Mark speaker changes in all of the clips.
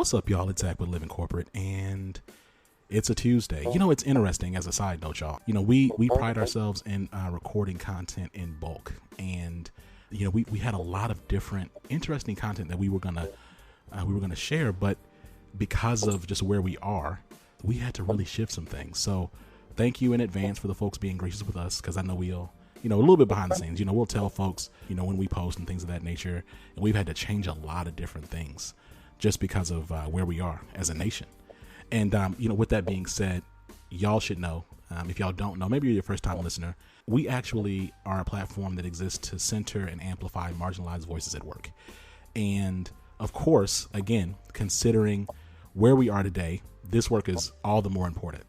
Speaker 1: What's up, y'all? It's Zach with Living Corporate, and it's a Tuesday. You know, it's interesting as a side note, y'all. You know, we pride ourselves in recording content in bulk, and you know, we had a lot of different interesting content that we were gonna share, but because of just where we are, we had to really shift some things. So thank you in advance for the folks being gracious with us, because I know we'll, you know, a little bit behind the scenes, you know, we'll tell folks, you know, when we post and things of that nature, and we've had to change a lot of different things just because of where we are as a nation. And, you know, with that being said, y'all should know, if y'all don't know, maybe you're your first time listener, we actually are a platform that exists to center and amplify marginalized voices at work. And of course, again, considering where we are today, this work is all the more important.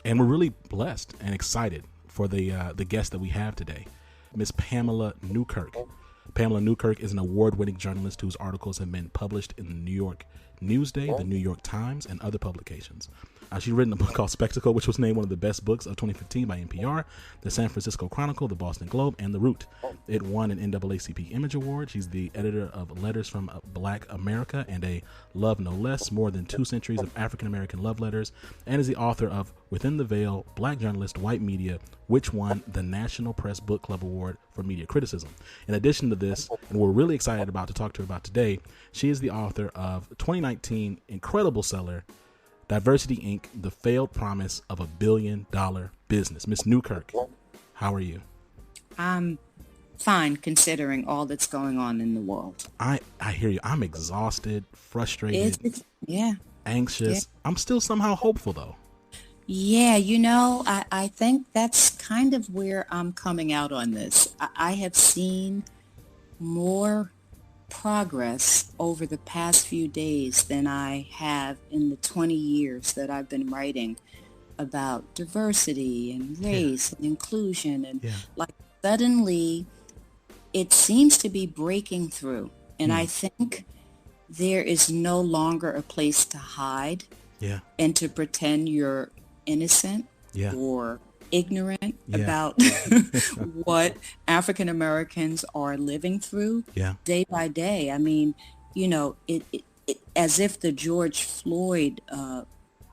Speaker 1: And we're really blessed and excited for the guest that we have today, Miss Pamela Newkirk. Pamela Newkirk is an award-winning journalist whose articles have been published in the New York Newsday, the New York Times, and other publications. She's written a book called Spectacle, which was named one of the best books of 2015 by NPR, the San Francisco Chronicle, the Boston Globe, and The Root. It won an NAACP Image Award. She's the editor of Letters from Black America and A Love No Less, More Than 2 Centuries of African-American Love Letters, and is the author of Within the Veil, Black Journalist, White Media, which won the National Press Book Club Award for Media Criticism. In addition to this, and we're really excited about to talk to her about today, she is the author of 2019 incredible seller, Diversity, Inc., The Failed Promise of a $1 billion Business. Miss Newkirk, how are you?
Speaker 2: I'm fine, considering all that's going on in the world.
Speaker 1: I hear you. I'm exhausted, frustrated, anxious. Yeah. I'm still somehow hopeful, though.
Speaker 2: Yeah, you know, I think that's kind of where I'm coming out on this. I have seen more progress over the past few days than I have in the 20 years that I've been writing about diversity and race and inclusion. And like suddenly it seems to be breaking through. And I think there is no longer a place to hide and to pretend you're innocent or ignorant about what African Americans are living through day by day. I mean, you know, it as if the George Floyd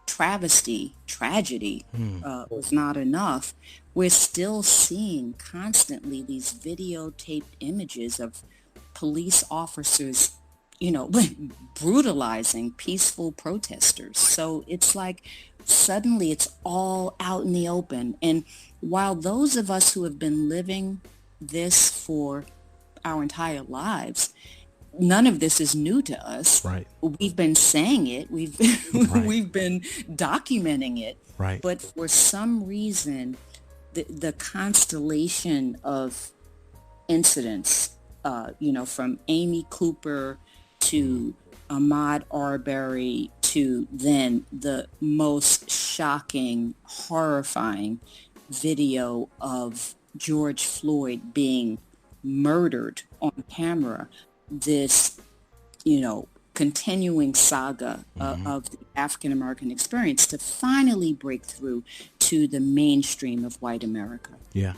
Speaker 2: tragedy was not enough. We're still seeing constantly these videotaped images of police officers, you know, brutalizing peaceful protesters. So it's like suddenly it's all out in the open. And while those of us who have been living this for our entire lives, none of this is new to us.
Speaker 1: Right.
Speaker 2: We've been saying it. We've we've been documenting it.
Speaker 1: Right.
Speaker 2: But for some reason, the constellation of incidents, you know, from Amy Cooper to Ahmaud Arbery to then the most shocking, horrifying video of George Floyd being murdered on camera, this, you know, continuing saga of the African American experience to finally break through to the mainstream of white America.
Speaker 1: Yeah.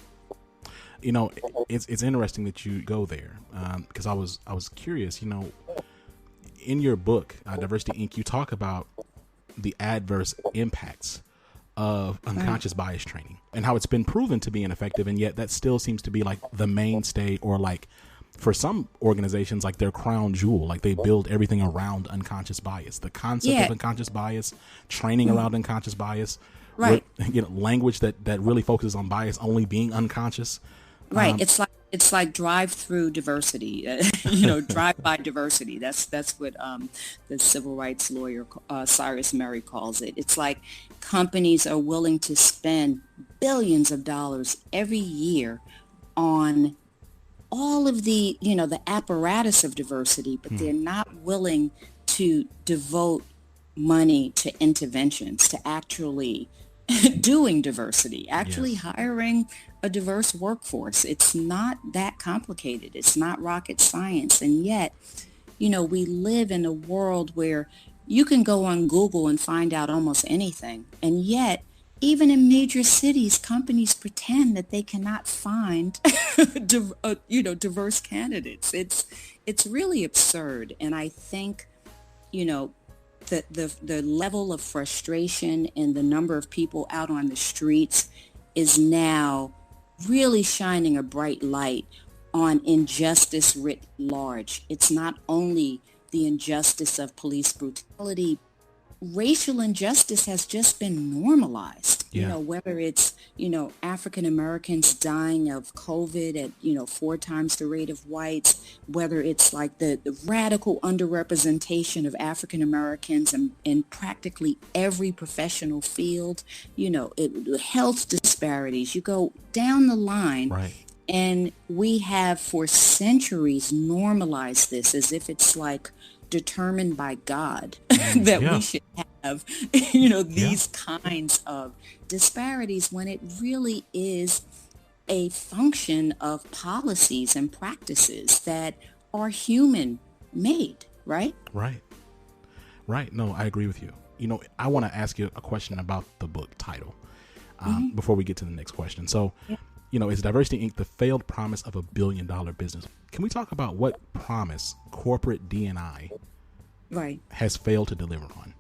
Speaker 1: You know, it's interesting that you go there, because I was curious, you know, in your book, Diversity, Inc., you talk about the adverse impacts of unconscious bias training and how it's been proven to be ineffective. And yet that still seems to be like the mainstay, or like for some organizations, like their crown jewel, like they build everything around unconscious bias, the concept of unconscious bias, training around unconscious bias,
Speaker 2: right?
Speaker 1: You know, language that really focuses on bias only being unconscious.
Speaker 2: Right. It's like drive-through diversity, you know, drive-by diversity. That's what the civil rights lawyer Cyrus Murray calls it. It's like companies are willing to spend billions of dollars every year on all of the, you know, the apparatus of diversity, but they're not willing to devote money to interventions, to actually doing diversity, actually hiring a diverse workforce. It's not that complicated. It's not rocket science. And yet, you know, we live in a world where you can go on Google and find out almost anything. And yet, even in major cities, companies pretend that they cannot find, diverse candidates. It's really absurd. And I think, you know, the level of frustration and the number of people out on the streets is now really shining a bright light on injustice writ large. It's not only the injustice of police brutality. Racial injustice has just been normalized, whether it's, African Americans dying of COVID at, 4 times the rate of whites, whether it's like the radical underrepresentation of African Americans in practically every professional field, health disparities, you go down the line.
Speaker 1: Right.
Speaker 2: And we have for centuries normalized this as if it's like determined by God that we should have, these kinds of disparities, when it really is a function of policies and practices that are human made, right?
Speaker 1: Right. No, I agree with you. I want to ask you a question about the book title before we get to the next question. So, it's Diversity Inc., the failed promise of $1 billion business. Can we talk about what promise corporate D&I has failed to deliver on?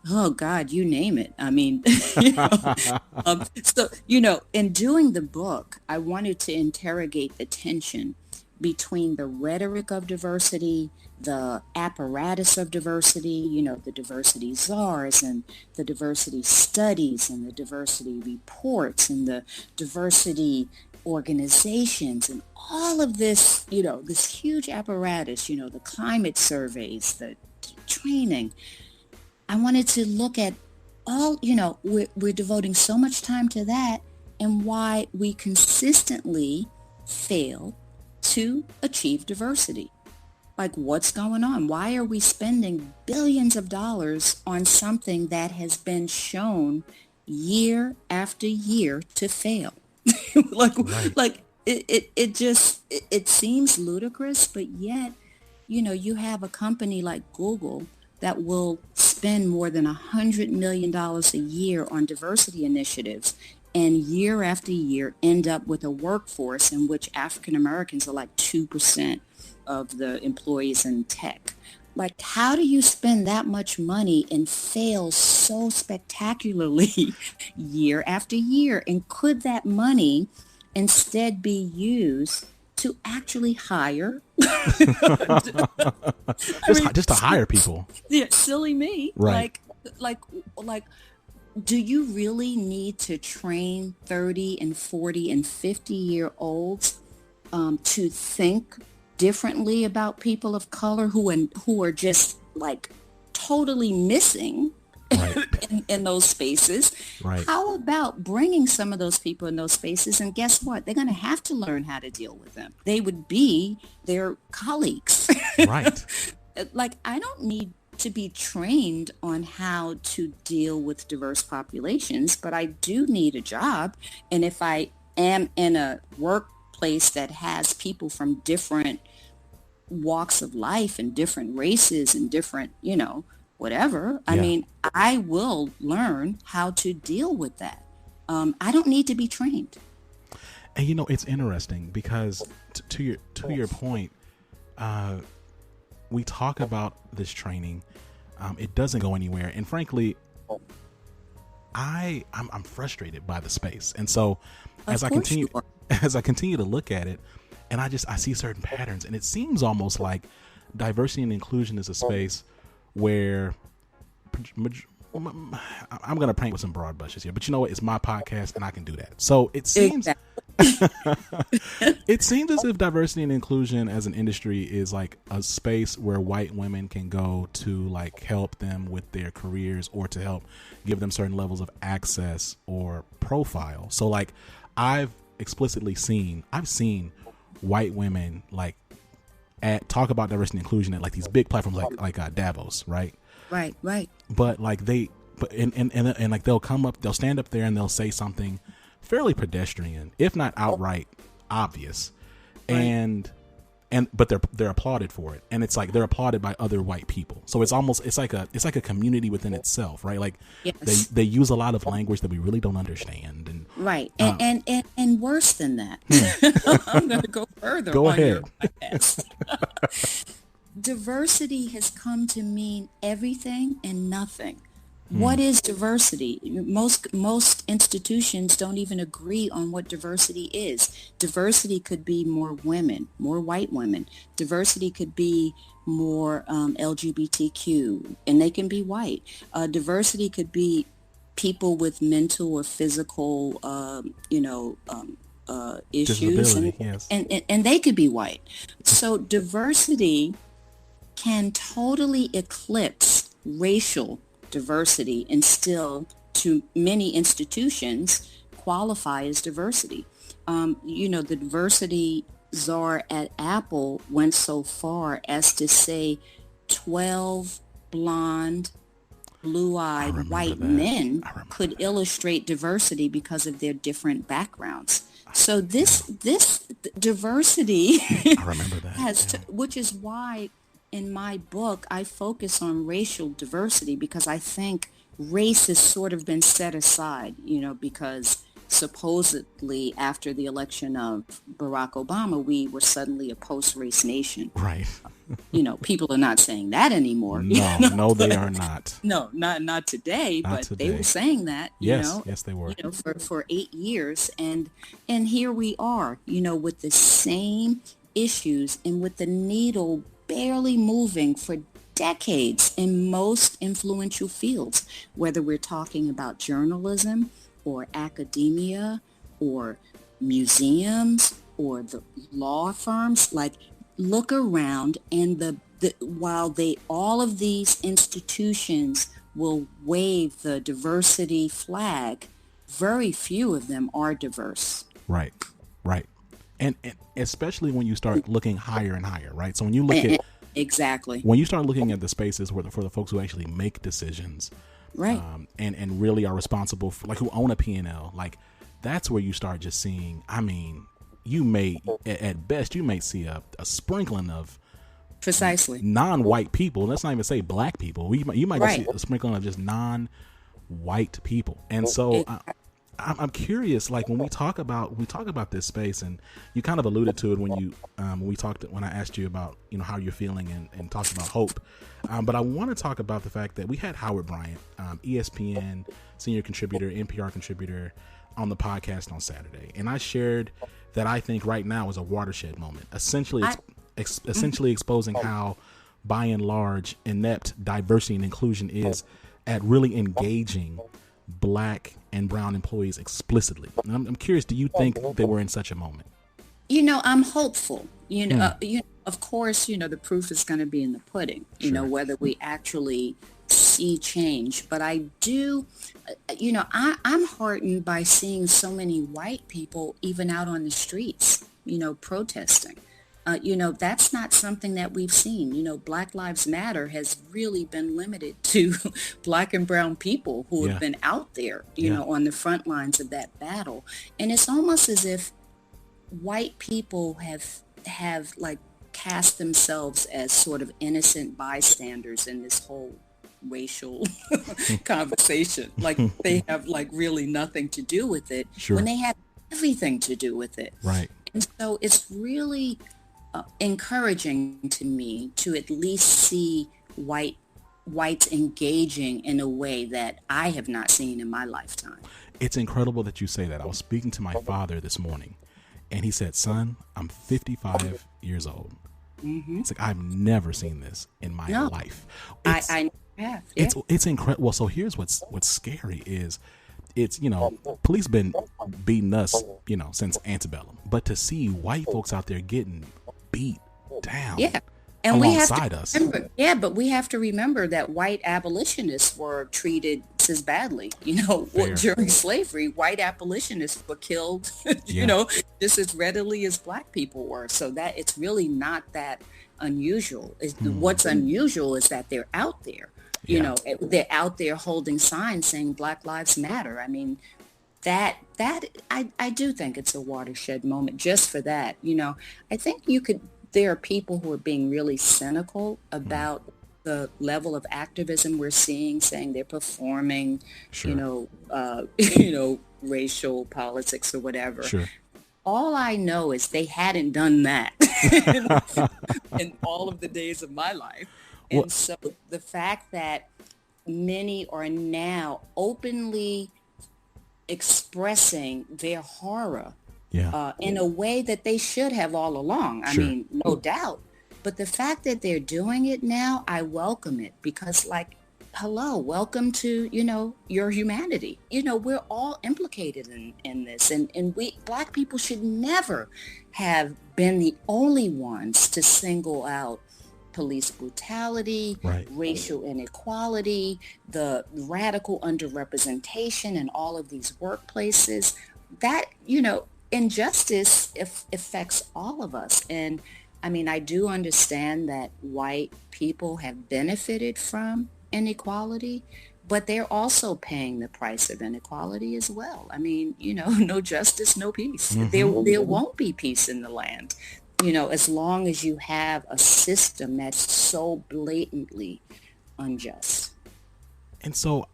Speaker 2: Oh, God, you name it. I mean, in doing the book, I wanted to interrogate the tension between the rhetoric of diversity, the apparatus of diversity, the diversity czars and the diversity studies and the diversity reports and the diversity organizations and all of this, this huge apparatus, the climate surveys, the training. I wanted to look at all, we're devoting so much time to that and why we consistently fail to achieve diversity. Like, what's going on? Why are we spending billions of dollars on something that has been shown year after year to fail? It seems ludicrous, but yet, you have a company like Google that will spend more than $100 million a year on diversity initiatives and year after year end up with a workforce in which African Americans are like 2% of the employees in tech. Like, how do you spend that much money and fail so spectacularly year after year? And could that money instead be used to actually hire?
Speaker 1: just to hire people.
Speaker 2: Yeah, silly me.
Speaker 1: Right.
Speaker 2: Like, do you really need to train 30 and 40 and 50-year-olds to think differently about people of color who are just like totally missing in those spaces?
Speaker 1: Right.
Speaker 2: How about bringing some of those people in those spaces, and guess what? They're going to have to learn how to deal with them. They would be their colleagues.
Speaker 1: Right.
Speaker 2: Like, I don't need to be trained on how to deal with diverse populations, but I do need a job. And if I am in a workplace that has people from different walks of life and different races and different, whatever, I mean, I will learn how to deal with that. I don't need to be trained.
Speaker 1: And it's interesting because to your point, we talk about this training. It doesn't go anywhere. And frankly, I'm frustrated by the space. And so as I continue to look at it, and I see certain patterns, and it seems almost like diversity and inclusion is a space where I'm going to paint with some broad brushes here, but you know what? It's my podcast and I can do that. So it seems, it seems as if diversity and inclusion as an industry is like a space where white women can go to like help them with their careers or to help give them certain levels of access or profile. So like I've seen white women like talk about diversity and inclusion at like these big platforms like Davos, right?
Speaker 2: Right.
Speaker 1: But like and like they'll stand up there and they'll say something fairly pedestrian, if not outright obvious, right. But they're applauded for it, and it's like they're applauded by other white people. So it's like a community within itself, right? Like yes. they use a lot of language that we really don't understand, and
Speaker 2: right, and worse than that, I'm going to go further.
Speaker 1: Go ahead.
Speaker 2: diversity has come to mean everything and nothing. What is diversity? Most institutions don't even agree on what diversity is. Diversity could be more women, more white women. Diversity could be more LGBTQ, and they can be white. Diversity could be people with mental or physical, issues,
Speaker 1: Disability, yes.
Speaker 2: and they could be white. So diversity can totally eclipse racial diversity and still, to many institutions, qualify as diversity. The diversity czar at Apple went so far as to say 12 blonde, blue-eyed white men could illustrate diversity because of their different backgrounds. So this diversity
Speaker 1: I remember that.
Speaker 2: which is why in my book, I focus on racial diversity because I think race has sort of been set aside, because supposedly after the election of Barack Obama, we were suddenly a post-race nation.
Speaker 1: Right.
Speaker 2: People are not saying that anymore.
Speaker 1: No, they are not.
Speaker 2: No, not today, but they were saying that,
Speaker 1: yes, they were.
Speaker 2: For 8 years. And here we are, with the same issues and with the needle barely moving for decades in most influential fields, whether we're talking about journalism or academia or museums or the law firms. Like, look around, and while all of these institutions will wave the diversity flag, very few of them are diverse.
Speaker 1: Right. And especially when you start looking higher and higher, right? So when you look at
Speaker 2: exactly
Speaker 1: when you start looking at the spaces for the folks who actually make decisions,
Speaker 2: right,
Speaker 1: and really are responsible for, like, who own a P&L, like, that's where you start just seeing. I mean, at best you may see a sprinkling of
Speaker 2: precisely
Speaker 1: non-white people. Let's not even say black people. You might just see a sprinkling of just non-white people, and so. I'm curious, like, when we talk about this space, and you kind of alluded to it when I asked you about, how you're feeling and talked about hope. But I want to talk about the fact that we had Howard Bryant, ESPN senior contributor, NPR contributor, on the podcast on Saturday. And I shared that I think right now is a watershed moment, essentially exposing how, by and large, inept diversity and inclusion is at really engaging Black and brown employees explicitly. And I'm curious, do you think that we're in such a moment?
Speaker 2: I'm hopeful. Of course, the proof is going to be in the pudding, whether we actually see change. But I do, I'm heartened by seeing so many white people even out on the streets, protesting. That's not something that we've seen. Black Lives Matter has really been limited to Black and brown people who have been out there, on the front lines of that battle. And it's almost as if white people have like cast themselves as sort of innocent bystanders in this whole racial conversation. Like, they have like really nothing to do with it when they had everything to do with it.
Speaker 1: Right.
Speaker 2: And so it's really encouraging to me to at least see whites engaging in a way that I have not seen in my lifetime.
Speaker 1: It's incredible that you say that. I was speaking to my father this morning, and he said, "Son, I'm 55 years old." Mm-hmm. It's like, I've never seen this in my life.
Speaker 2: I have. Yeah.
Speaker 1: It's incredible. Well, so here's what's scary is, it's, police been beating us, since antebellum, but to see white folks out there getting beat down,
Speaker 2: and we have
Speaker 1: alongside
Speaker 2: to
Speaker 1: us.
Speaker 2: remember, but we have to remember that white abolitionists were treated as badly. During slavery, white abolitionists were killed, just as readily as Black people were. So that it's really not that unusual. What's unusual is that they're out there. They're out there holding signs saying Black Lives Matter. I mean, that I do think it's a watershed moment just for that. I think there are people who are being really cynical about the level of activism we're seeing, saying they're performing, racial politics or whatever.
Speaker 1: Sure.
Speaker 2: all I know is they hadn't done that in all of the days of my life.
Speaker 1: Well,
Speaker 2: And so the fact that many are now openly expressing their horror
Speaker 1: yeah,
Speaker 2: in a way that they should have all along. I
Speaker 1: sure.
Speaker 2: mean, no doubt. But the fact that they're doing it now, I welcome it because, like, hello, welcome to, your humanity. We're all implicated in this. And we, Black people, should never have been the only ones to single out police brutality,
Speaker 1: Right.
Speaker 2: racial inequality, the radical underrepresentation in all of these workplaces. That, injustice affects all of us. And I mean, I do understand that white people have benefited from inequality, but they're also paying the price of inequality as well. I mean, no justice, no peace. There won't be peace in the land, as long as you have a system that's so blatantly unjust.
Speaker 1: And so,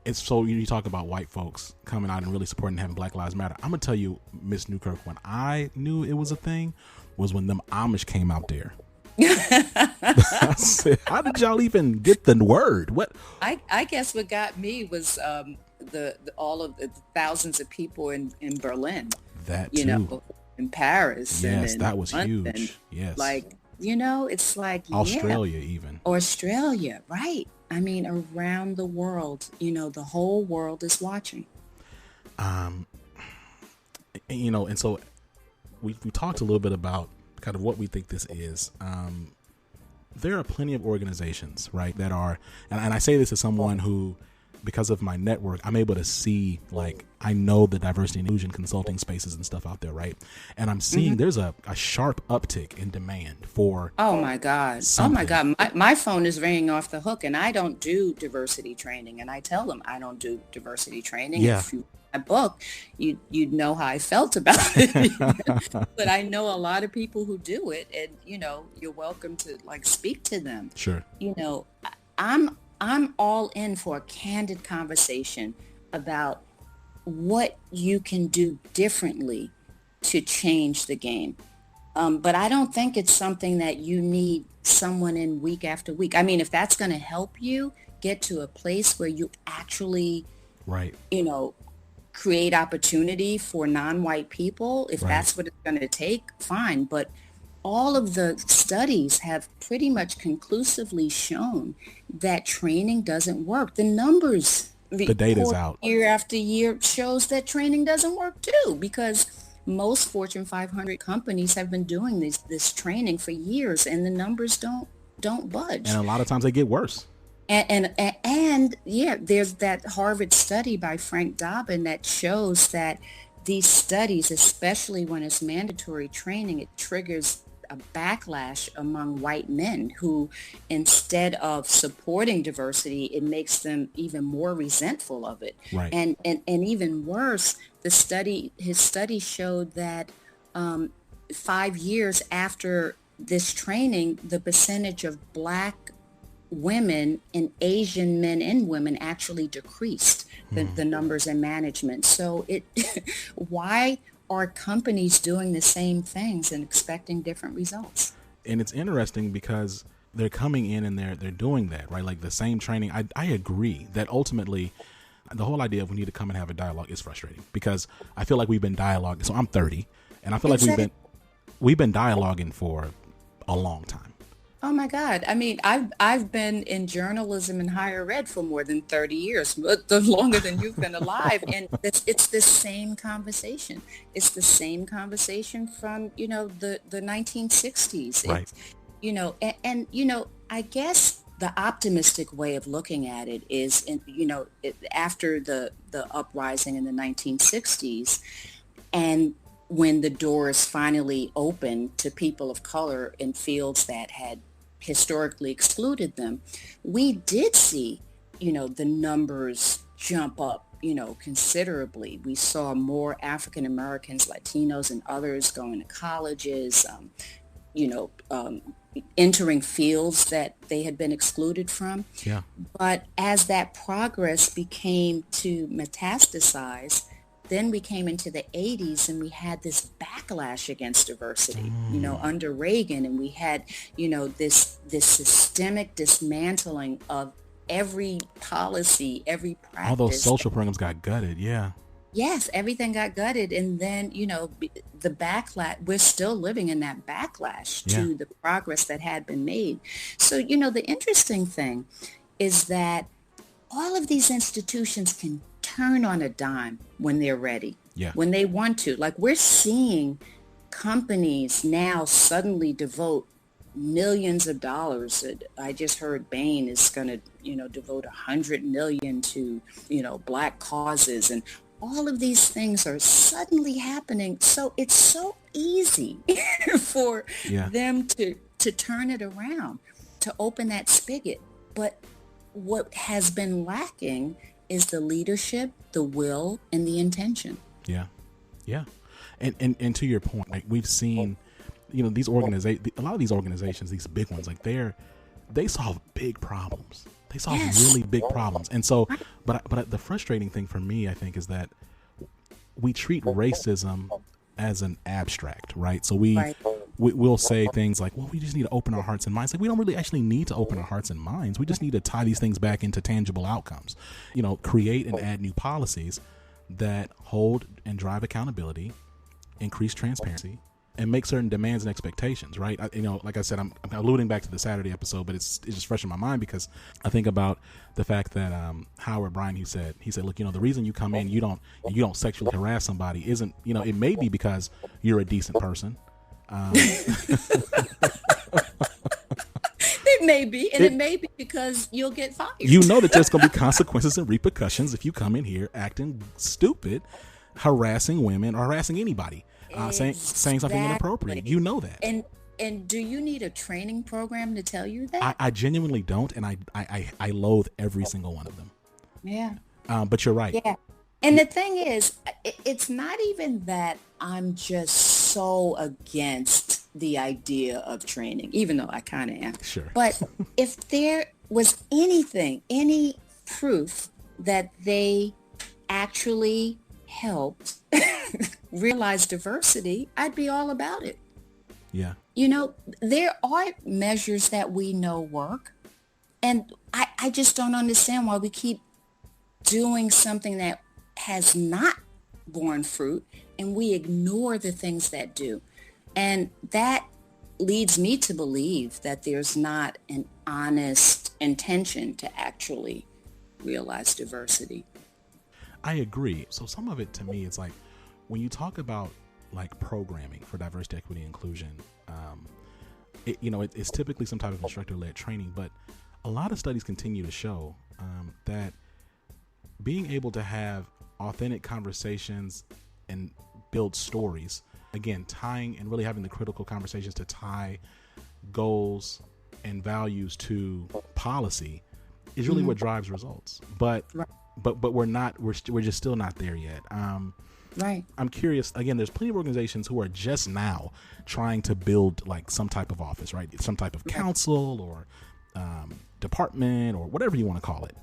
Speaker 1: it's so you talk about white folks coming out and really supporting having Black Lives Matter. I'm gonna tell you, Miss Newkirk, when I knew it was a thing, was when them Amish came out there. I said, how did y'all even get the word? What?
Speaker 2: I guess what got me was the all of the thousands of people in Berlin,
Speaker 1: That too.
Speaker 2: in Paris.
Speaker 1: Yes,
Speaker 2: and in
Speaker 1: that was
Speaker 2: London.
Speaker 1: huge. Yes.
Speaker 2: Like, it's like,
Speaker 1: Australia even.
Speaker 2: Australia, right? I mean, around the world, the whole world is watching.
Speaker 1: And so we talked a little bit about kind of what we think this is. There are plenty of organizations, right, that are, and I say this as someone who, because of my network, I'm able to see, like, I know the diversity and inclusion consulting spaces and stuff out there, right? And I'm seeing there's a sharp uptick in demand for.
Speaker 2: Oh my God.
Speaker 1: Something.
Speaker 2: Oh my God. My phone is ringing off the hook, and I don't do diversity training. And I tell them I don't do diversity training.
Speaker 1: Yeah.
Speaker 2: If you read my book, you'd know how I felt about it. But I know a lot of people who do it, and, you're welcome to, like, speak to them.
Speaker 1: Sure.
Speaker 2: I'm all in for a candid conversation about what you can do differently to change the game. But I don't think it's something that you need someone in week after week. I mean, if that's going to help you get to a place where you actually,
Speaker 1: right,
Speaker 2: create opportunity for non-white people, if that's what it's going to take, fine. But all of the studies have pretty much conclusively shown that training doesn't work. The numbers,
Speaker 1: the data's out
Speaker 2: year after year, shows that training doesn't work too, because most Fortune 500 companies have been doing this training for years, and the numbers don't budge.
Speaker 1: And a lot of times they get worse.
Speaker 2: And yeah, there's that Harvard study by Frank Dobbin that shows that these studies, especially when it's mandatory training, it triggers a backlash among white men who, instead of supporting diversity, it makes them even more resentful of it.
Speaker 1: Right.
Speaker 2: And even worse, his study showed that 5 years after this training, the percentage of Black women and Asian men and women actually decreased, the numbers in management. So why are companies doing the same things and expecting different results?
Speaker 1: And it's interesting because they're coming in and they're doing that, right? Like the same training. I agree that ultimately the whole idea of we need to come and have a dialogue is frustrating, because I feel like we've been dialoguing. So I'm 30, and I feel like we've been dialoguing for a long time.
Speaker 2: Oh my God. I mean, I've been in journalism and higher ed for more than 30 years, but longer than you've been alive. And it's the same conversation. It's the same conversation from, the 1960s.
Speaker 1: Right.
Speaker 2: I guess the optimistic way of looking at it is, after the uprising in the 1960s, and when the doors finally opened to people of color in fields that had historically excluded them, we did see, the numbers jump up, considerably. We saw more African Americans, Latinos, and others going to colleges, entering fields that they had been excluded from.
Speaker 1: Yeah.
Speaker 2: But as that progress became to metastasize, then we came into the 80s and we had this backlash against diversity, under Reagan, and we had, this systemic dismantling of every policy, every practice.
Speaker 1: All those social programs got gutted. Yeah.
Speaker 2: Yes, everything got gutted. And then, the backlash, we're still living in that backlash to the progress that had been made. So, the interesting thing is that all of these institutions can turn on a dime when they're ready, when they want to. Like, we're seeing companies now suddenly devote millions of dollars. I just heard Bain is going to, devote $100 million to, Black causes, and all of these things are suddenly happening. So it's so easy for them to turn it around, to open that spigot. But what has been lacking is the leadership, the will, and the intention.
Speaker 1: Yeah. Yeah. And to your point, like, we've seen, these organizations, a lot of these organizations, these big ones, like they solve big problems. They solve really big problems. And so, but the frustrating thing for me, I think, is that we treat racism as an abstract, right? So we'll say things like, well, we just need to open our hearts and minds. Like, we don't really actually need to open our hearts and minds. We just need to tie these things back into tangible outcomes, create and add new policies that hold and drive accountability, increase transparency, and make certain demands and expectations, right? Like I said, I'm alluding back to the Saturday episode, but it's just fresh in my mind because I think about the fact that Howard Bryan, he said, look, the reason you come in, you don't sexually harass somebody isn't, it may be because you're a decent person.
Speaker 2: It may be, and it may be because you'll get fired.
Speaker 1: That there's going to be consequences and repercussions if you come in here acting stupid, harassing women or harassing anybody. Saying something inappropriate. You know that.
Speaker 2: And do you need a training program to tell you that?
Speaker 1: I genuinely don't, and I loathe every single one of them.
Speaker 2: Yeah.
Speaker 1: But you're right.
Speaker 2: Yeah. And the thing is, it's not even that I'm just so against the idea of training, even though I kind of am.
Speaker 1: Sure.
Speaker 2: But if there was any proof that they actually helped realize diversity, I'd be all about it.
Speaker 1: Yeah.
Speaker 2: There are measures that we know work, and I just don't understand why we keep doing something that has not borne fruit, and we ignore the things that do. And that leads me to believe that there's not an honest intention to actually realize diversity.
Speaker 1: I agree. So some of it, to me, it's like when you talk about like programming for diversity, equity, inclusion, it's typically some type of instructor-led training, but a lot of studies continue to show that being able to have authentic conversations and build stories, again, tying and really having the critical conversations to tie goals and values to policy is really what drives results. But we're just still not there yet.
Speaker 2: Right.
Speaker 1: I'm curious. Again, there's plenty of organizations who are just now trying to build like some type of office, right? Some type of council or department or whatever you want to call it.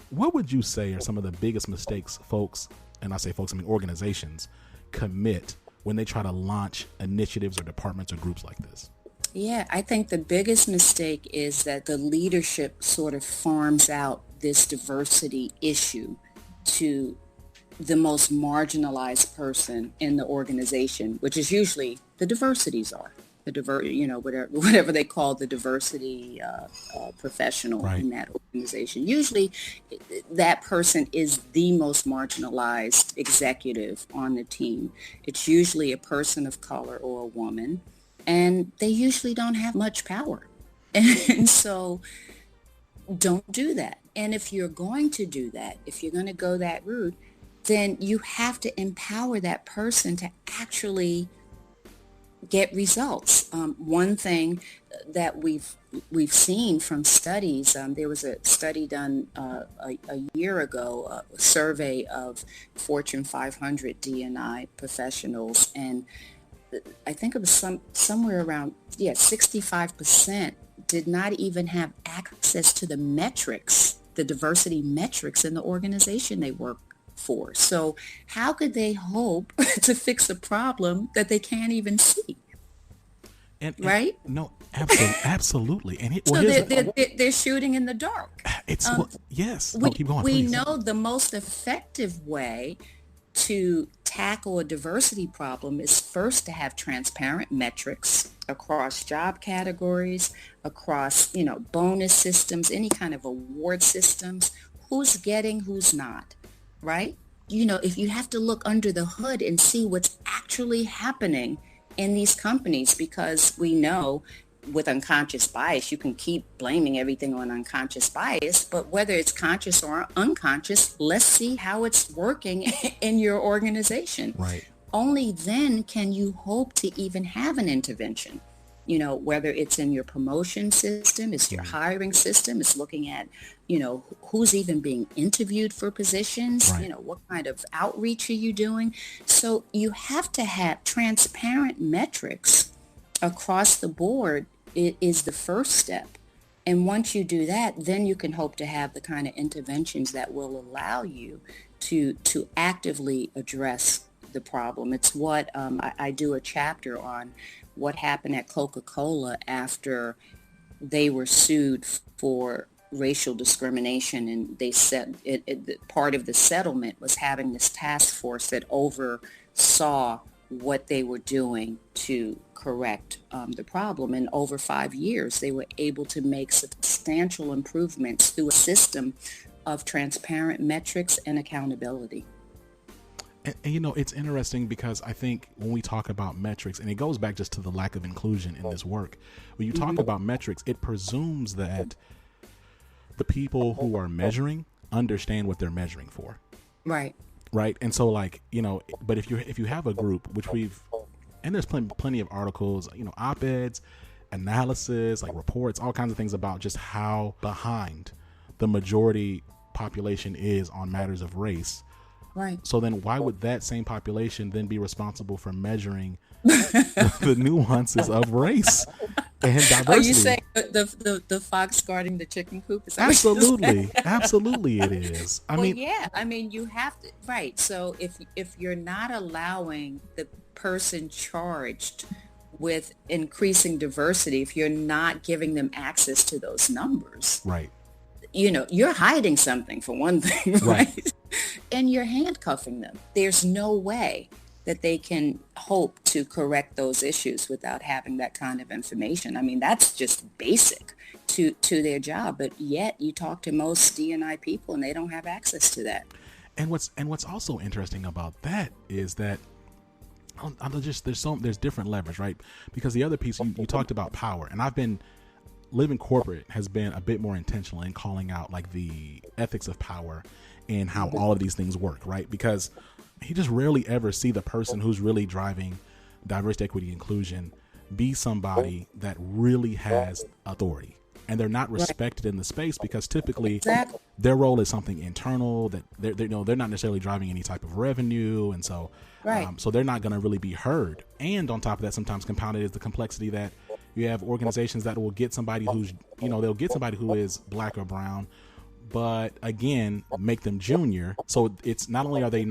Speaker 1: What would you say are some of the biggest mistakes folks, and I say folks, I mean organizations, commit when they try to launch initiatives or departments or groups like this?
Speaker 2: Yeah, I think the biggest mistake is that the leadership sort of farms out this diversity issue to the most marginalized person in the organization, which is usually the diversity czar, whatever they call the diversity professional in that organization. Usually that person is the most marginalized executive on the team. It's usually a person of color or a woman, and they usually don't have much power. And so don't do that. And if you're going to do that, if you're going to go that route, then you have to empower that person to actually get results. One thing that we've seen from studies, there was a study done a year ago, a survey of Fortune 500 D&I professionals, and I think it was somewhere around 65% did not even have access to the metrics, the diversity metrics in the organization they work for. So how could they hope to fix a problem that they can't even see?
Speaker 1: And
Speaker 2: Right?
Speaker 1: no, absolutely. And
Speaker 2: So they're shooting in the dark.
Speaker 1: yes. No,
Speaker 2: We
Speaker 1: keep going,
Speaker 2: we
Speaker 1: please.
Speaker 2: know the most effective way to tackle a diversity problem is first to have transparent metrics across job categories, across, bonus systems, any kind of award systems, who's getting, who's not, right? If you have to look under the hood and see what's actually happening in these companies, because we know with unconscious bias, you can keep blaming everything on unconscious bias, but whether it's conscious or unconscious, let's see how it's working in your organization.
Speaker 1: Right.
Speaker 2: Only then can you hope to even have an intervention. Whether it's in your promotion system, it's your hiring system, it's looking at, who's even being interviewed for positions,
Speaker 1: Right.
Speaker 2: what kind of outreach are you doing? So you have to have transparent metrics across the board. It is the first step. And once you do that, then you can hope to have the kind of interventions that will allow you to actively address the problem. It's what I do a chapter on what happened at Coca-Cola after they were sued for racial discrimination, and they said part of the settlement was having this task force that oversaw what they were doing to correct the problem. And over 5 years, they were able to make substantial improvements through a system of transparent metrics and accountability.
Speaker 1: And it's interesting because I think when we talk about metrics, and it goes back just to the lack of inclusion in this work, when you talk about metrics, it presumes that the people who are measuring understand what they're measuring for.
Speaker 2: Right.
Speaker 1: Right. And so but if you have a group, which and there's plenty of articles, op-eds, analysis, like reports, all kinds of things about just how behind the majority population is on matters of race.
Speaker 2: Right.
Speaker 1: So then why would that same population then be responsible for measuring the nuances of race and diversity?
Speaker 2: Are you saying the fox guarding the chicken coop? Is that
Speaker 1: Absolutely. Absolutely it is. I mean,
Speaker 2: you have to, right. So if you're not allowing the person charged with increasing diversity, if you're not giving them access to those numbers,
Speaker 1: right.
Speaker 2: You're hiding something, for one thing, right? And you're handcuffing them. There's no way that they can hope to correct those issues without having that kind of information. I mean, that's just basic to their job. But yet you talk to most D&I people and they don't have access to that.
Speaker 1: And what's also interesting about that is that there's different levers, right? Because the other piece you talked about power, and I've been living corporate has been a bit more intentional in calling out like the ethics of power and how all of these things work, right? Because you just rarely ever see the person who's really driving diversity, equity, inclusion be somebody that really has authority, and they're not respected in the space because typically their role is something internal that they're not necessarily driving any type of revenue, and so so they're not going to really be heard. And on top of that, sometimes compounded is the complexity that you have organizations that will get somebody who's they'll get somebody who is black or brown, but again make them junior. So it's not only they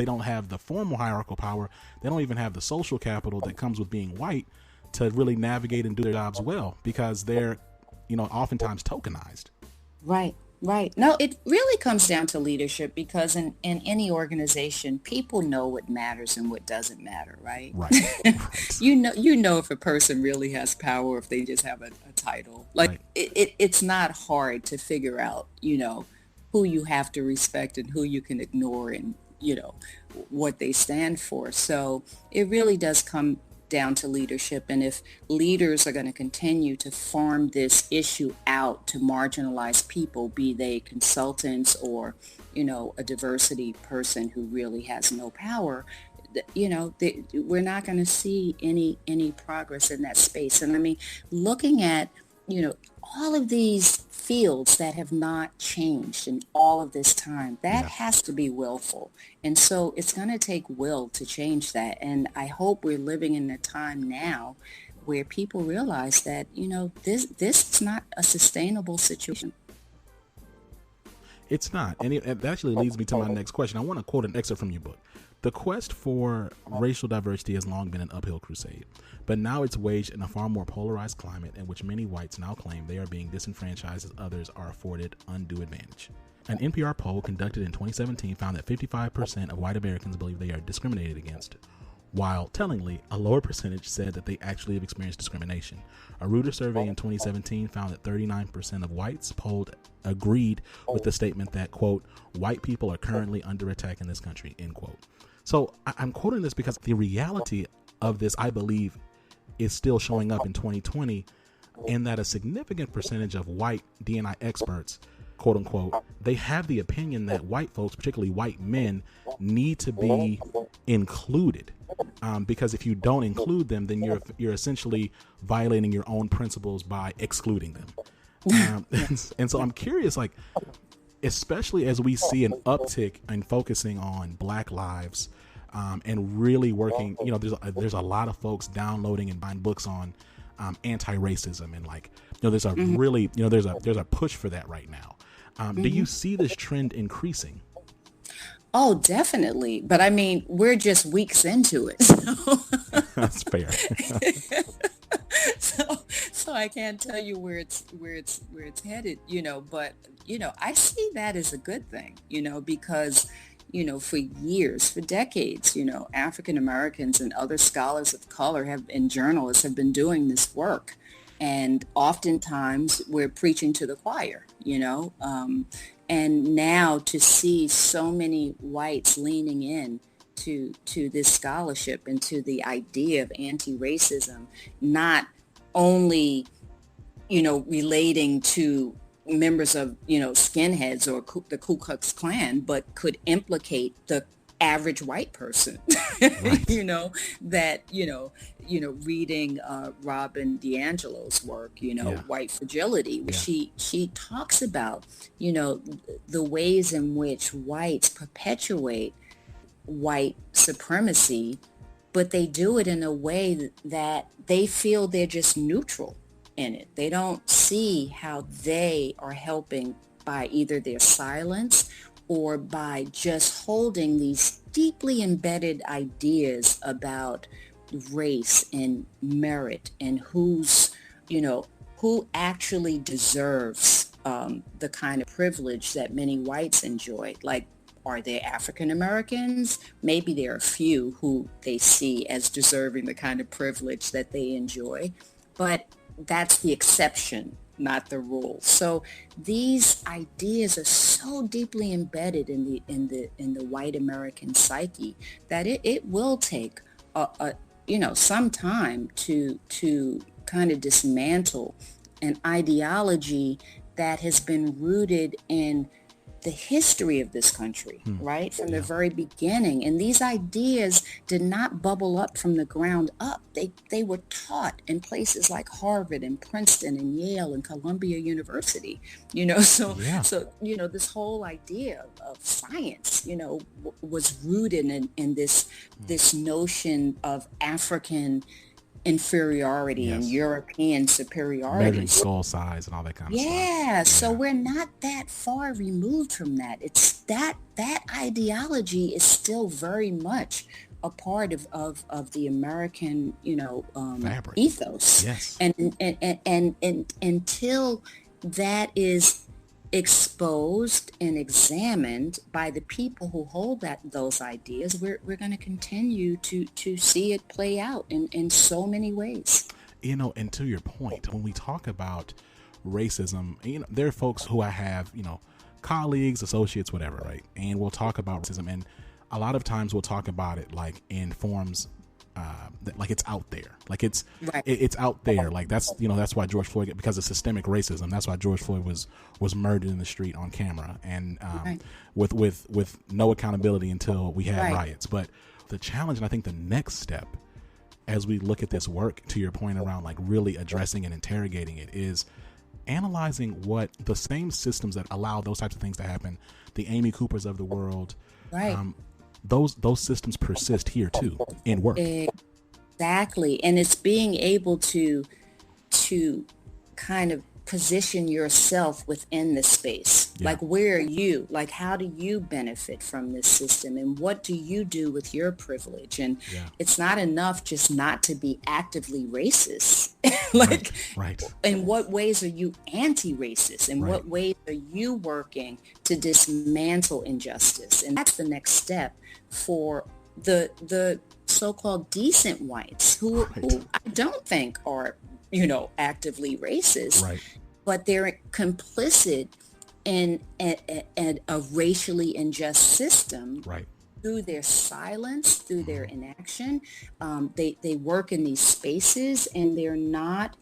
Speaker 1: don't have the formal hierarchical power, they don't even have the social capital that comes with being white to really navigate and do their jobs well, because they're oftentimes tokenized.
Speaker 2: Right. No, it really comes down to leadership, because in any organization, people know what matters and what doesn't matter, right?
Speaker 1: Right.
Speaker 2: You know if a person really has power, if they just have a title. Like it's not hard to figure out, who you have to respect and who you can ignore, and what they stand for. So it really does come down to leadership. And if leaders are going to continue to farm this issue out to marginalized people, be they consultants or, a diversity person who really has no power, we're not going to see any progress in that space. And I mean, looking at, all of these fields that have not changed in all of this time, that has to be willful. And so it's going to take will to change that. And I hope we're living in a time now where people realize that, this is not a sustainable situation.
Speaker 1: It's not. And it actually leads me to my next question. I want to quote an excerpt from your book. The quest for racial diversity has long been an uphill crusade, but now it's waged in a far more polarized climate in which many whites now claim they are being disenfranchised as others are afforded undue advantage. An NPR poll conducted in 2017 found that 55% of white Americans believe they are discriminated against, while tellingly, a lower percentage said that they actually have experienced discrimination. A Reuters survey in 2017 found that 39% of whites polled agreed with the statement that, quote, white people are currently under attack in this country, end quote. So I'm quoting this because the reality of this, I believe, is still showing up in 2020, in that a significant percentage of white D&I experts, quote unquote, they have the opinion that white folks, particularly white men, need to be included. Because if you don't include them, then you're essentially violating your own principles by excluding them. And so I'm curious, like, especially as we see an uptick in focusing on Black lives, and really working, there's a lot of folks downloading and buying books on anti-racism, and like, there's a really, there's a push for that right now. Do you see this trend increasing?
Speaker 2: Oh, definitely. But I mean, we're just weeks into it. So.
Speaker 1: That's fair.
Speaker 2: so I can't tell you where it's headed, but, I see that as a good thing, because, for years, for decades, African Americans and other scholars of color and journalists have been doing this work. And oftentimes we're preaching to the choir, and now to see so many whites leaning in to this scholarship and to the idea of anti-racism, not only, relating to members of, skinheads or the Ku Klux Klan, but could implicate the average white person,
Speaker 1: right.
Speaker 2: That, reading Robin DiAngelo's work, White Fragility, where she talks about, the ways in which whites perpetuate white supremacy, but they do it in a way that they feel they're just neutral in it. They don't see how they are helping by either their silence or by just holding these deeply embedded ideas about race and merit and who actually deserves the kind of privilege that many whites enjoy. Like, are there African Americans? Maybe there are a few who they see as deserving the kind of privilege that they enjoy, but that's the exception, not the rule. So these ideas are so deeply embedded in the white American psyche that it will take some time to kind of dismantle an ideology that has been rooted in the history of this country, right? From the very beginning. And these ideas did not bubble up from the ground up. They were taught in places like Harvard and Princeton and Yale and Columbia University, so this whole idea of science, was rooted in this notion of African inferiority and European superiority.
Speaker 1: Measuring skull size and all that kind of stuff.
Speaker 2: Yeah, so we're not that far removed from that. It's that ideology is still very much a part of the American,
Speaker 1: fabric.
Speaker 2: Ethos.
Speaker 1: Yes.
Speaker 2: And until that is exposed and examined by the people who hold those ideas, we're going to continue to see it play out in so many ways.
Speaker 1: And to your point, when we talk about racism, there are folks who I have, colleagues, associates, whatever, right? And we'll talk about racism, and a lot of times we'll talk about it like in forms that, like, it's out there, like it's out there, like that's why George Floyd, because of systemic racism, that's why George Floyd was murdered in the street on camera, and with no accountability until we had riots. But the challenge, and I think the next step as we look at this work, to your point around like really addressing and interrogating it, is analyzing what the same systems that allow those types of things to happen, the Amy Coopers of the world, those systems persist here too in work.
Speaker 2: Exactly. And it's being able to kind of position yourself within the space,
Speaker 1: Yeah.
Speaker 2: Like, where are you? Like, how do you benefit from this system? And what do you do with your privilege? And
Speaker 1: Yeah.
Speaker 2: it's not enough just not to be actively racist. Like,
Speaker 1: Right.
Speaker 2: in what ways are you anti-racist? In
Speaker 1: Right.
Speaker 2: what ways are you working to dismantle injustice? And that's the next step for the so-called decent whites who I don't think are, actively racist,
Speaker 1: Right.
Speaker 2: but they're complicit in a racially unjust system.
Speaker 1: Right.
Speaker 2: Through their silence, through their inaction. They work in these spaces, and they're not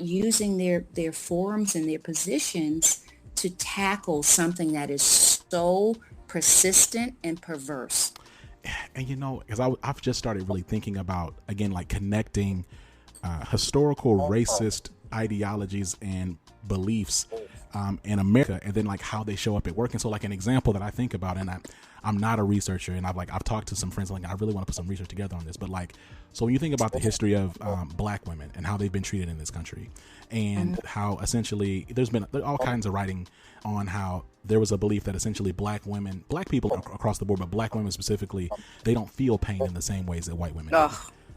Speaker 2: using their forums and their positions to tackle something that is so persistent and perverse.
Speaker 1: And because I've just started really thinking about, again, like connecting historical racist ideologies and beliefs in America, and then like how they show up at work. And so like an example that I think about, and I'm not a researcher, and I've talked to some friends, like I really want to put some research together on this, but like, so when you think about the history of black women and how they've been treated in this country, and how essentially there's all kinds of writing on how there was a belief that essentially black people across the board, but black women specifically, they don't feel pain in the same ways that white women do.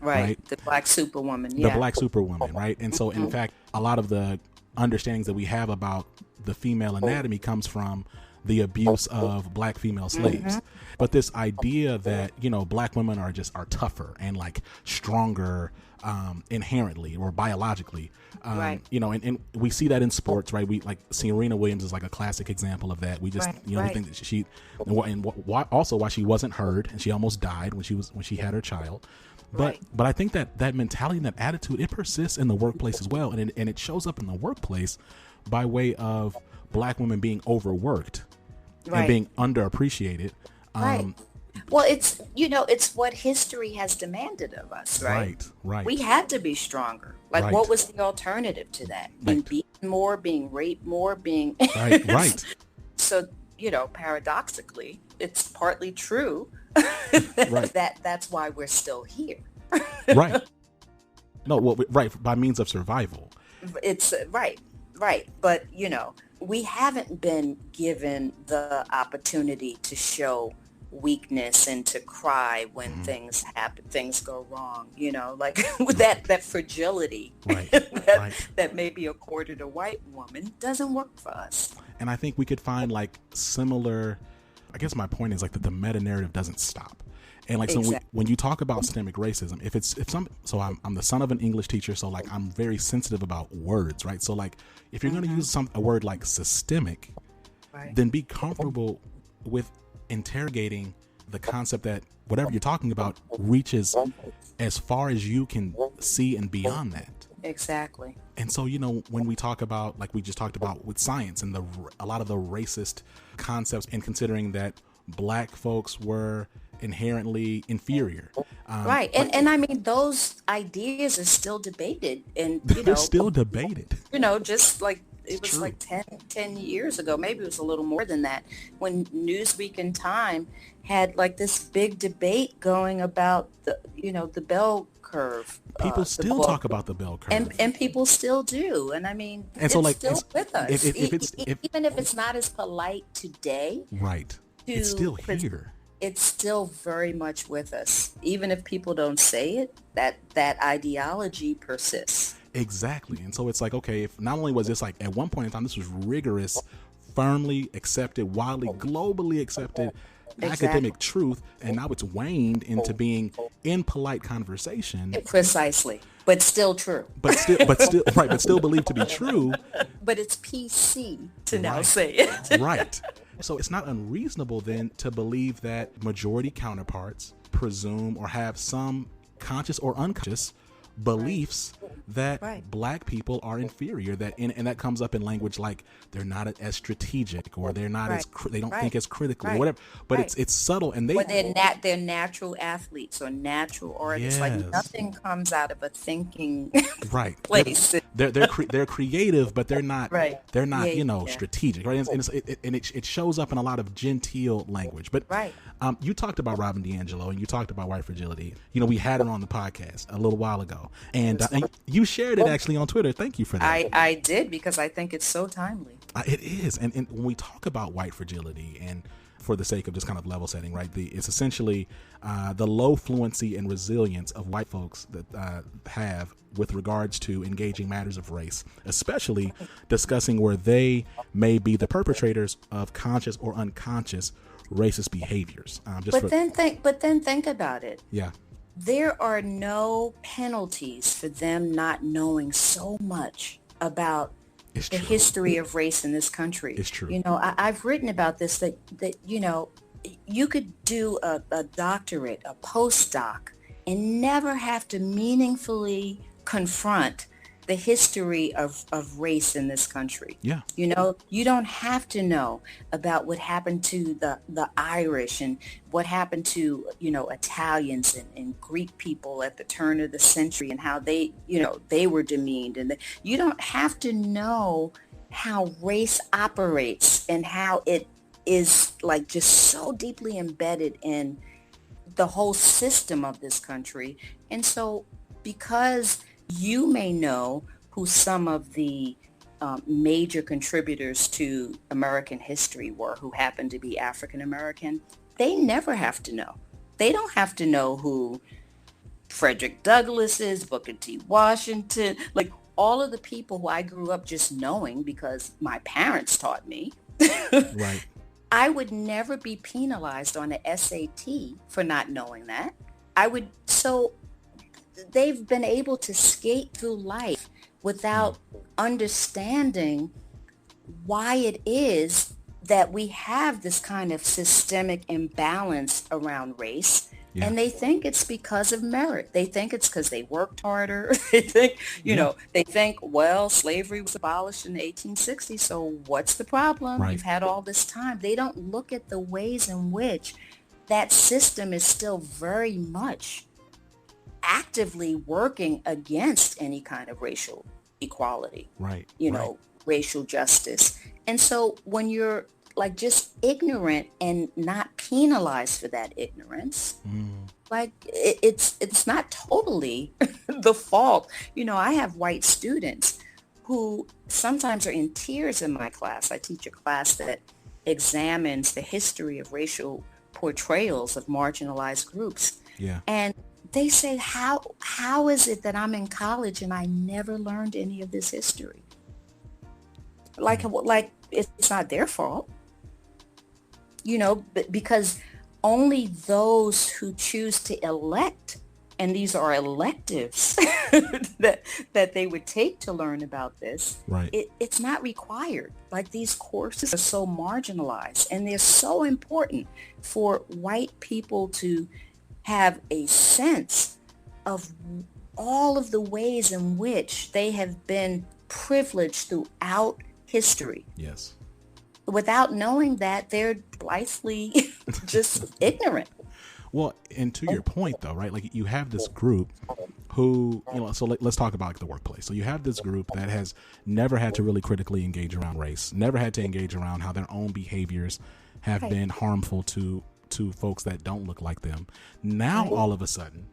Speaker 2: Right. The black superwoman.
Speaker 1: The black superwoman, right? And so, in fact, a lot of the understandings that we have about the female anatomy comes from the abuse of black female slaves. But this idea that, black women are tougher and like stronger inherently or biologically, and we see that in sports, right? We like Serena Williams is like a classic example of that. We just, we think that she, and also why she wasn't heard and she almost died when she had her child. But I think that mentality and that attitude, it persists in the workplace as well. And it shows up in the workplace by way of black women being overworked and being underappreciated.
Speaker 2: Well, it's what history has demanded of us, right?
Speaker 1: Right.
Speaker 2: We had to be stronger. Like, what was the alternative to that? Being beaten more, being raped more, being...
Speaker 1: Right.
Speaker 2: So, paradoxically, it's partly true that's why we're still here.
Speaker 1: Right. No, by means of survival.
Speaker 2: It's right. But, we haven't been given the opportunity to show weakness and to cry when things happen, things go wrong, like that fragility that maybe accorded a white woman doesn't work for us.
Speaker 1: And I think we could find like similar, I guess my point is like that the meta narrative doesn't stop. And like, so when you talk about systemic racism, so I'm the son of an English teacher. So like, I'm very sensitive about words, right? So like, if you're going to use a word like systemic, then be comfortable with interrogating the concept that whatever you're talking about reaches as far as you can see and beyond that.
Speaker 2: Exactly.
Speaker 1: And so, when we talk about, like we just talked about with science and a lot of the racist concepts, and considering that black folks were inherently inferior.
Speaker 2: And I mean, those ideas are still debated, and
Speaker 1: they're still debated.
Speaker 2: Just like it was like 10 years ago, maybe it was a little more than that, when Newsweek and Time had like this big debate going about the bell curve.
Speaker 1: People still talk about the bell curve,
Speaker 2: and people still do. And I mean,
Speaker 1: and so like
Speaker 2: still with us.
Speaker 1: Even
Speaker 2: if it's not as polite today,
Speaker 1: it's still here.
Speaker 2: It's still very much with us. Even if people don't say it, that ideology persists.
Speaker 1: Exactly. And so it's like, okay, if not only was this like at one point in time, this was rigorous, firmly accepted, widely, globally accepted academic truth, and now it's waned into being in polite conversation.
Speaker 2: Precisely. But still true.
Speaker 1: But still believed to be true.
Speaker 2: But it's PC to now say it.
Speaker 1: Right. So it's not unreasonable then to believe that majority counterparts presume or have some conscious or unconscious beliefs that black people are inferior, and that comes up in language like they're not as strategic, or they're not as they don't think as critically, or whatever. But it's subtle, and
Speaker 2: they're natural athletes or natural artists. Like nothing comes out of a thinking place.
Speaker 1: They're creative, but they're not strategic, right? And it shows up in a lot of genteel language. But you talked about Robin DiAngelo, and you talked about white fragility. We had her on the podcast a little while ago, and You shared it actually on Twitter. Thank you for that.
Speaker 2: I did, because I think it's so timely.
Speaker 1: It is. And when we talk about white fragility, and for the sake of just kind of level setting, right, it's essentially the low fluency and resilience of white folks that have with regards to engaging matters of race, especially discussing where they may be the perpetrators of conscious or unconscious racist behaviors.
Speaker 2: But then think about it.
Speaker 1: Yeah.
Speaker 2: There are no penalties for them not knowing so much about the history of race in this country.
Speaker 1: It's true.
Speaker 2: You know, I've written about this, that you know, you could do a doctorate, a postdoc, and never have to meaningfully confront the history of race in this country.
Speaker 1: Yeah.
Speaker 2: You know, you don't have to know about what happened to the Irish and what happened to, you know, Italians and Greek people at the turn of the century and how they, you know, they were demeaned. And you don't have to know how race operates and how it is like just so deeply embedded in the whole system of this country. And so because you may know who some of the major contributors to American history were, who happened to be African American, they never have to know. They don't have to know who Frederick Douglass is, Booker T. Washington, like all of the people who I grew up just knowing because my parents taught me.
Speaker 1: Right.
Speaker 2: I would never be penalized on the SAT for not knowing that. So they've been able to skate through life without understanding why it is that we have this kind of systemic imbalance around race. Yeah. And they think it's because of merit. They think it's because they worked harder. They think, you know, they think, well, slavery was abolished in the 1860s, so what's the problem?
Speaker 1: Right.
Speaker 2: You've had all this time. They don't look at the ways in which that system is still very much actively working against any kind of racial equality,
Speaker 1: right?
Speaker 2: You know, racial justice. And so when you're like just ignorant and not penalized for that ignorance, like it's not totally the fault. You know, I have white students who sometimes are in tears in my class. I teach a class that examines the history of racial portrayals of marginalized groups.
Speaker 1: Yeah.
Speaker 2: And they say, how is it that I'm in college and I never learned any of this history? Like it's not their fault, you know, because only those who choose to elect, and these are electives that they would take to learn about this.
Speaker 1: Right.
Speaker 2: It's not required. Like these courses are so marginalized and they're so important for white people to have a sense of all of the ways in which they have been privileged throughout history.
Speaker 1: Yes.
Speaker 2: Without knowing that, they're blithely just ignorant.
Speaker 1: Well, and to your point though, right? Like you have this group who, you know, so let's talk about like the workplace. So you have this group that has never had to really critically engage around race, never had to engage around how their own behaviors have been harmful to folks that don't look like them. Now, all of a sudden,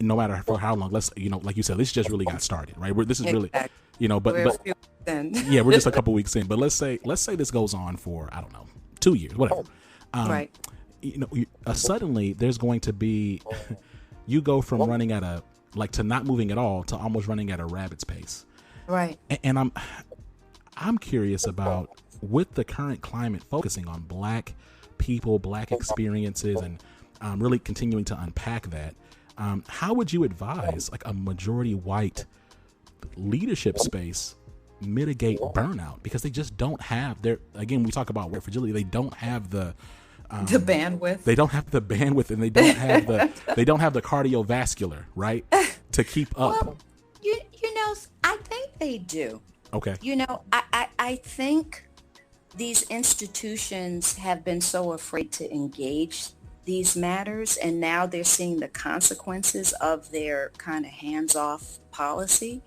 Speaker 1: no matter for how long, let's, you know, like you said, this just really got started, right? This is really, you know, but yeah, we're just a couple weeks in, but let's say this goes on for, I don't know, 2 years, whatever.
Speaker 2: Right.
Speaker 1: You know, suddenly there's going to be, you go from running at to not moving at all to almost running at a rabbit's pace.
Speaker 2: Right.
Speaker 1: And I'm curious about, with the current climate focusing on Black people, Black experiences, and really continuing to unpack that, how would you advise like a majority white leadership space mitigate burnout? Because they just don't have again, we talk about white fragility, they don't have the
Speaker 2: bandwidth.
Speaker 1: They don't have the bandwidth, and they don't have the cardiovascular, right, to keep up.
Speaker 2: Well, you know, I think they do.
Speaker 1: Okay.
Speaker 2: You know, I think these institutions have been so afraid to engage these matters, and now they're seeing the consequences of their kind of hands-off policy.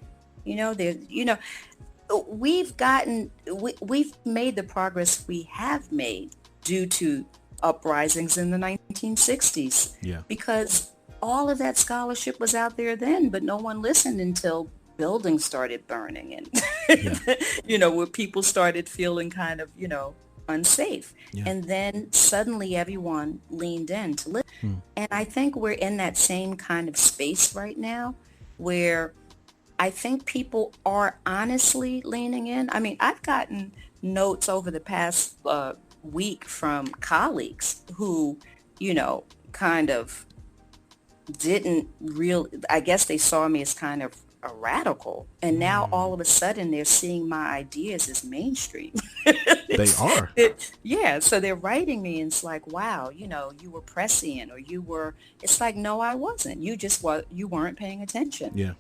Speaker 2: We've made the progress we have made due to uprisings in the 1960s.
Speaker 1: Yeah.
Speaker 2: Because all of that scholarship was out there then, but no one listened until buildings started burning and,
Speaker 1: Yeah.
Speaker 2: where people started feeling kind of, unsafe.
Speaker 1: Yeah.
Speaker 2: And then suddenly everyone leaned in to listen.
Speaker 1: Hmm.
Speaker 2: And I think we're in that same kind of space right now where I think people are honestly leaning in. I mean, I've gotten notes over the past week from colleagues who, kind of didn't real I guess they saw me as kind of a radical, and now all of a sudden they're seeing my ideas as mainstream.
Speaker 1: They are.
Speaker 2: Yeah, so they're writing me and it's like, wow, you were prescient, or it's like, no, I wasn't. You weren't paying attention.
Speaker 1: Yeah.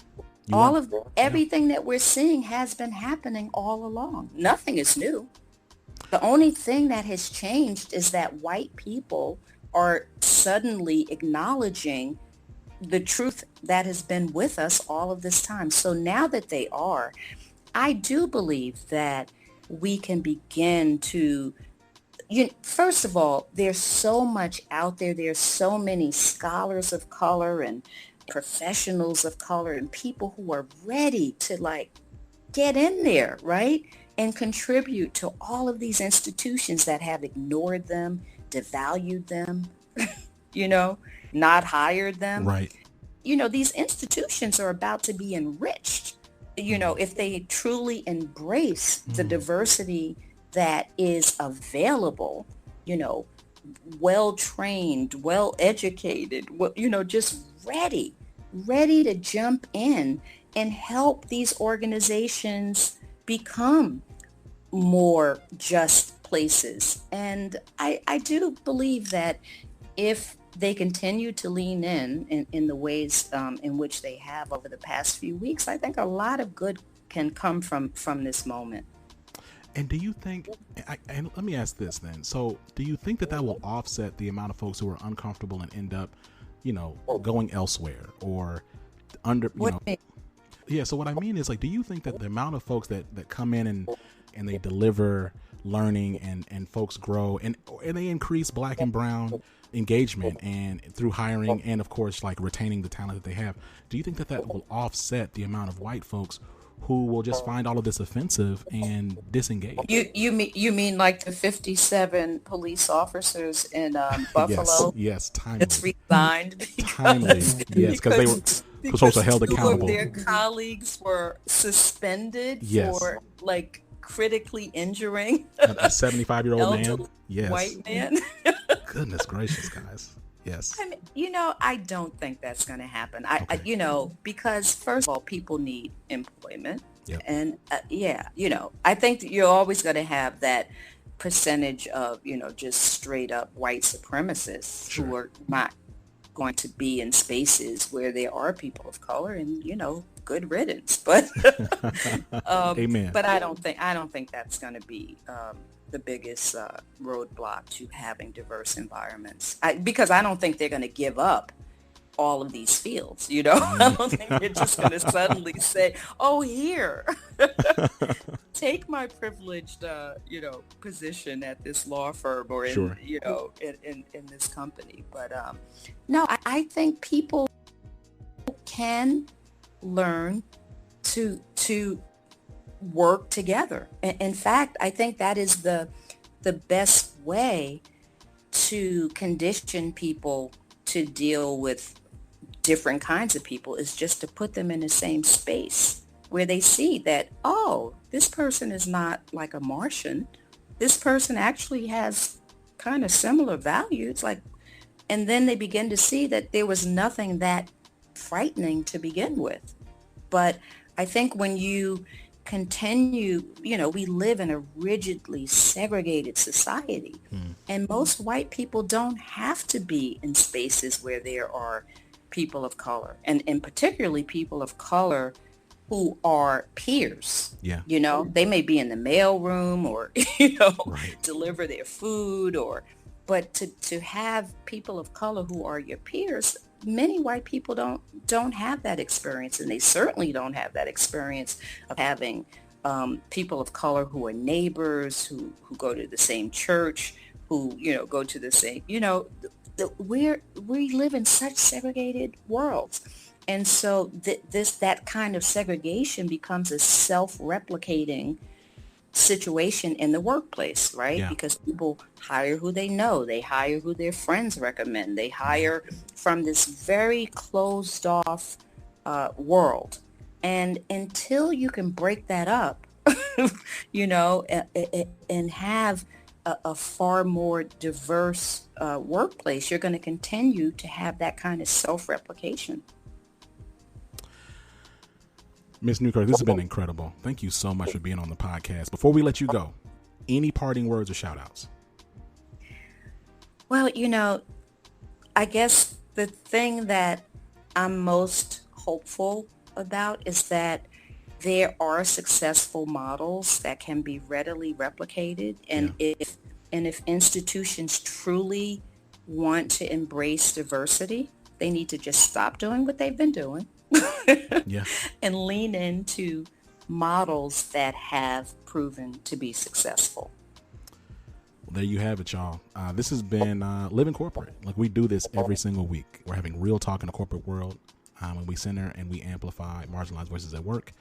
Speaker 1: You
Speaker 2: All
Speaker 1: are.
Speaker 2: of everything that we're seeing has been happening all along. Nothing is new. The only thing that has changed is that white people are suddenly acknowledging the truth that has been with us all of this time. So now that they are, I do believe that we can begin to, first of all, there's so much out there. There's so many scholars of color and professionals of color and people who are ready to get in there, right? And contribute to all of these institutions that have ignored them, devalued them, not hired them.
Speaker 1: Right.
Speaker 2: These institutions are about to be enriched, if they truly embrace the diversity that is available, well-trained, well-educated, just ready to jump in and help these organizations become more just places. And I do believe that if they continue to lean in the ways in which they have over the past few weeks, I think a lot of good can come from this moment.
Speaker 1: And do you think, and let me ask this then, so do you think that will offset the amount of folks who are uncomfortable and end up, going elsewhere or under, yeah, so what I mean is, do you think that the amount of folks that come in and they deliver learning and folks grow and they increase Black and brown engagement and through hiring and of course retaining the talent that they have, do you think that will offset the amount of white folks who will just find all of this offensive and disengage?
Speaker 2: You mean like the 57 police officers in Buffalo?
Speaker 1: Yes, timely.
Speaker 2: That's resigned.
Speaker 1: Timely, yes, because they were supposed to held accountable.
Speaker 2: Their colleagues were suspended for critically injuring
Speaker 1: a 75-year-old man. Yes,
Speaker 2: white man.
Speaker 1: Goodness gracious, guys. Yes.
Speaker 2: I mean, I don't think that's going to happen. Because first of all, people need employment.
Speaker 1: Yep.
Speaker 2: And I think that you're always going to have that percentage of, just straight up white supremacists who are not going to be in spaces where there are people of color, and, good riddance. But,
Speaker 1: amen.
Speaker 2: But I don't think that's going to be, the biggest roadblock to having diverse environments, because I don't think they're going to give up all of these fields. I don't think they're just going to suddenly say, "Oh, here, take my privileged, position at this law firm or in, in this company." But no, I think people can learn to work together. In fact, I think that is the best way to condition people to deal with different kinds of people, is just to put them in the same space where they see that, oh, this person is not like a Martian. This person actually has kind of similar values. And then they begin to see that there was nothing that frightening to begin with. But I think when you continue, we live in a rigidly segregated society, and most white people don't have to be in spaces where there are people of color, and particularly people of color who are peers.
Speaker 1: Yeah.
Speaker 2: They may be in the mailroom or, deliver their food, but to have people of color who are your peers, many white people don't have that experience, and they certainly don't have that experience of having people of color who are neighbors, who go to the same church, who go to the same, we live in such segregated worlds. And so that kind of segregation becomes a self-replicating situation in the workplace, right?
Speaker 1: Yeah.
Speaker 2: Because people hire who they know, they hire who their friends recommend, they hire from this very closed off world. And until you can break that up, and have a far more diverse workplace, you're going to continue to have that kind of self-replication.
Speaker 1: Ms. Newkirk, this has been incredible. Thank you so much for being on the podcast. Before we let you go, any parting words or shout outs?
Speaker 2: Well, I guess the thing that I'm most hopeful about is that there are successful models that can be readily replicated. And if institutions truly want to embrace diversity, they need to just stop doing what they've been doing. Yeah. And lean into models that have proven to be successful.
Speaker 1: Well, there you have it, y'all. This has been Living Corporate. Like, we do this every single week. We're having real talk in the corporate world, and we center and we amplify marginalized voices at work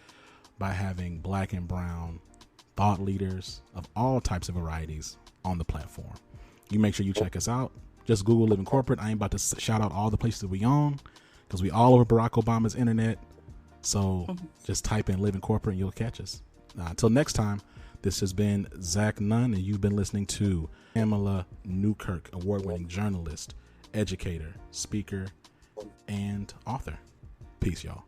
Speaker 1: by having Black and brown thought leaders of all types of varieties on the platform. You make sure you check us out. Just Google Living Corporate. I ain't about to shout out all the places that we on, because we all over Barack Obama's internet. So just type in Living Corporate and you'll catch us. Until next time, this has been Zach Nunn, and you've been listening to Pamela Newkirk, award-winning journalist, educator, speaker, and author. Peace, y'all.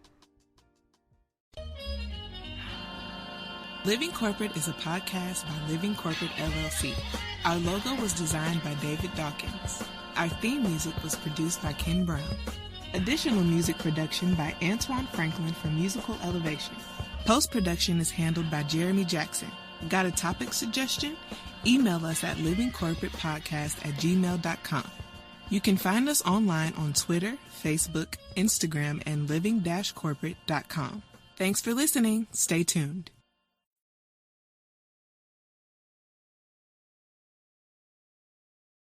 Speaker 3: Living Corporate is a podcast by Living Corporate LLC. Our logo was designed by David Dawkins. Our theme music was produced by Ken Brown. Additional music production by Antoine Franklin for Musical Elevation. Post-production is handled by Jeremy Jackson. Got a topic suggestion? Email us at livingcorporatepodcast@gmail.com. You can find us online on Twitter, Facebook, Instagram, and living-corporate.com. Thanks for listening. Stay tuned.